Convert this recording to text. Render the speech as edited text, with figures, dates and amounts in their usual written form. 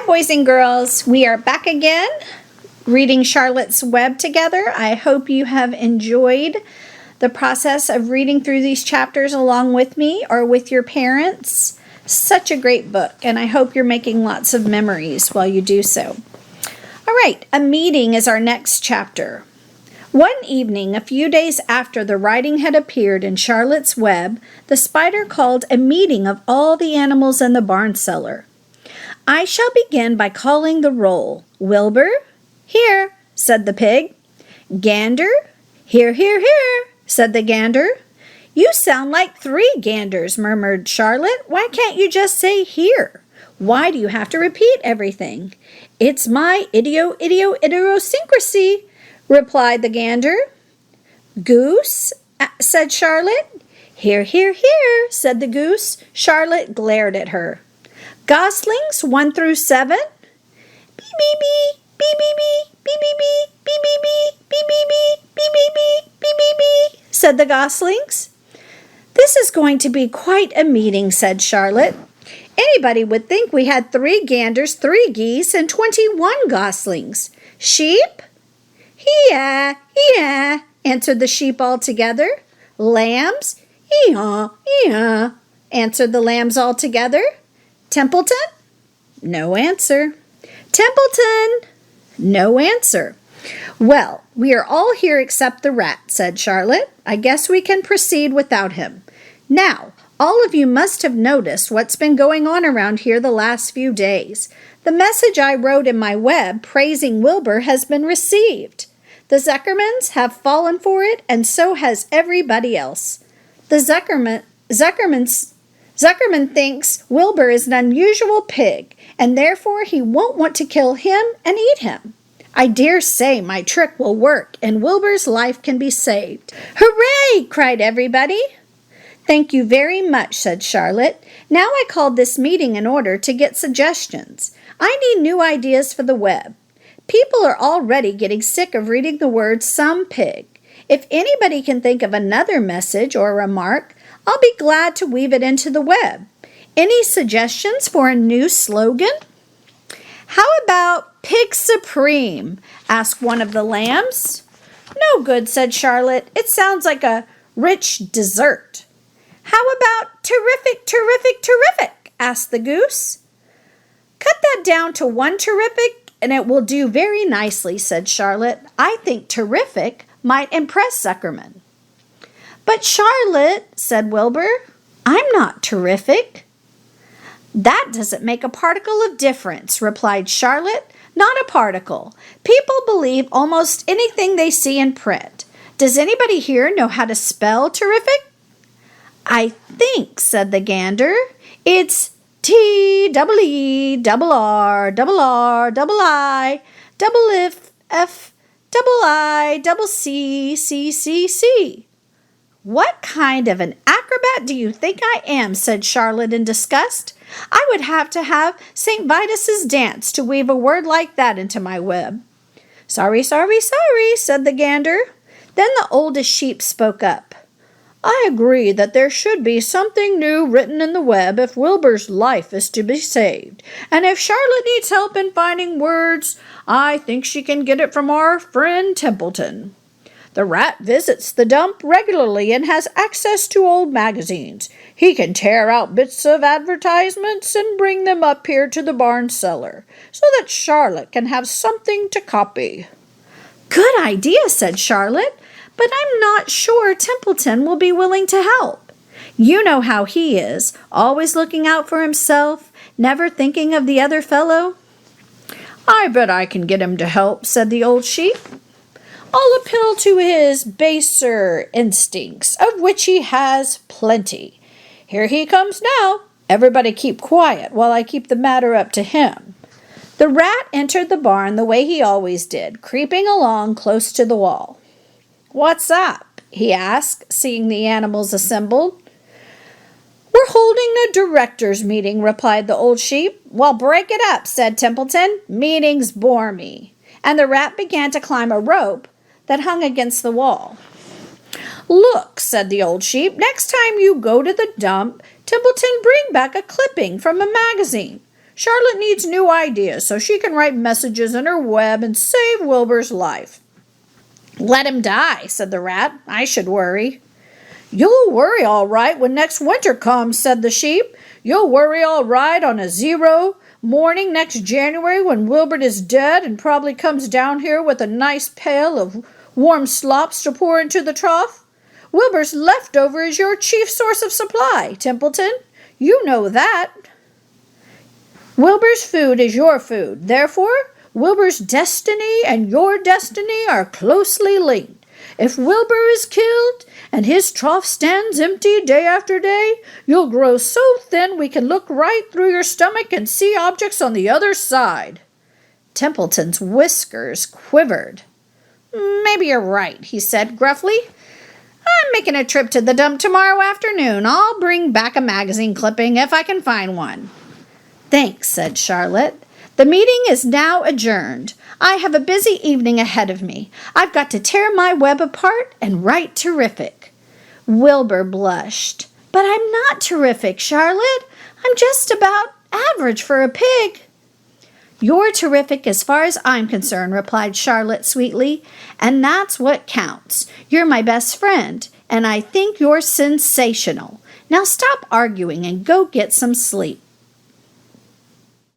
Hi, boys and girls. We are back again reading Charlotte's Web together. I hope you have enjoyed the process of reading through these chapters along with me or with your parents. Such a great book, and I hope you're making lots of memories while you do so. All right, a meeting is our next chapter. One evening, a few days after the writing had appeared in Charlotte's Web, the spider called a meeting of all the animals in the barn cellar. I shall begin by calling the roll. Wilbur? Here, said the pig. Gander? Here, here, here, said the gander. You sound like three ganders, murmured Charlotte. Why can't you just say here? Why do you have to repeat everything? It's my idiosyncrasy, replied the gander. Goose? Said Charlotte. Here, here, here, said the goose. Charlotte glared at her. Goslings 1 through 7? Beep, beep, beep, beep, beep, beep, beep, beep, beep, beep, beep, beep, beep, beep, beep, beep, beep, beep, beep, said the goslings. This is going to be quite a meeting, said Charlotte. Anybody would think we had 3 ganders, 3 geese, and 21 goslings. Sheep? Yeah, yeah, answered the sheep all together. Lambs? Yeah, yeah, answered the lambs all together. Templeton? No answer. Templeton? No answer. Well, we are all here except the rat, said Charlotte. I guess we can proceed without him. Now, all of you must have noticed what's been going on around here the last few days. The message I wrote in my web praising Wilbur has been received. The Zuckermans have fallen for it, and so has everybody else. The Zuckerman thinks Wilbur is an unusual pig, and therefore he won't want to kill him and eat him. I dare say my trick will work, and Wilbur's life can be saved. Hooray! Cried everybody. Thank you very much, said Charlotte. Now I called this meeting in order to get suggestions. I need new ideas for the web. People are already getting sick of reading the word some pig. If anybody can think of another message or remark, I'll be glad to weave it into the web. Any suggestions for a new slogan? How about Pig Supreme? Asked one of the lambs. No good, said Charlotte. It sounds like a rich dessert. How about Terrific, Terrific, Terrific? Asked the goose. Cut that down to 1 terrific and it will do very nicely, said Charlotte. I think terrific might impress Zuckerman. But Charlotte, said Wilbur, I'm not terrific. That doesn't make a particle of difference, replied Charlotte. Not a particle. People believe almost anything they see in print. Does anybody here know how to spell terrific? I think, said the gander, it's T-double-E, double-R, double-R, double-I, double-F, double-I, double-C, C-C-C. What kind of an acrobat do you think I am? Said Charlotte in disgust. I would have to have St. Vitus's dance to weave a word like that into my web. Sorry, sorry, sorry, said the gander. Then the oldest sheep spoke up. I agree that there should be something new written in the web if Wilbur's life is to be saved. And if Charlotte needs help in finding words, I think she can get it from our friend Templeton. The rat visits the dump regularly and has access to old magazines. He can tear out bits of advertisements and bring them up here to the barn cellar so that Charlotte can have something to copy. Good idea, said Charlotte, but I'm not sure Templeton will be willing to help. You know how he is, always looking out for himself, never thinking of the other fellow. I bet I can get him to help, said the old sheep. I'll appeal to his baser instincts, of which he has plenty. Here he comes now. Everybody keep quiet while I keep the matter up to him. The rat entered the barn the way he always did, creeping along close to the wall. What's up? He asked, seeing the animals assembled. We're holding a directors' meeting, replied the old sheep. Well, break it up, said Templeton. Meetings bore me. And the rat began to climb a rope that hung against the wall. Look, said the old sheep, next time you go to the dump, Templeton, bring back a clipping from a magazine. Charlotte needs new ideas so she can write messages in her web and save Wilbur's life. Let him die, said the rat. I should worry. You'll worry all right when next winter comes, said the sheep. You'll worry all right on a 0 morning next January when Wilbur is dead and probably comes down here with a nice pail of warm slops to pour into the trough. Wilbur's leftover is your chief source of supply, Templeton. You know that. Wilbur's food is your food. Therefore, Wilbur's destiny and your destiny are closely linked. If Wilbur is killed and his trough stands empty day after day, you'll grow so thin we can look right through your stomach and see objects on the other side. Templeton's whiskers quivered. Maybe you're right, he said gruffly. I'm making a trip to the dump tomorrow afternoon. I'll bring back a magazine clipping if I can find one. Thanks, said Charlotte. The meeting is now adjourned. I have a busy evening ahead of me. I've got to tear my web apart and write terrific. Wilbur blushed. But I'm not terrific, Charlotte. I'm just about average for a pig. You're terrific as far as I'm concerned, replied Charlotte sweetly, and that's what counts. You're my best friend, and I think you're sensational. Now stop arguing and go get some sleep.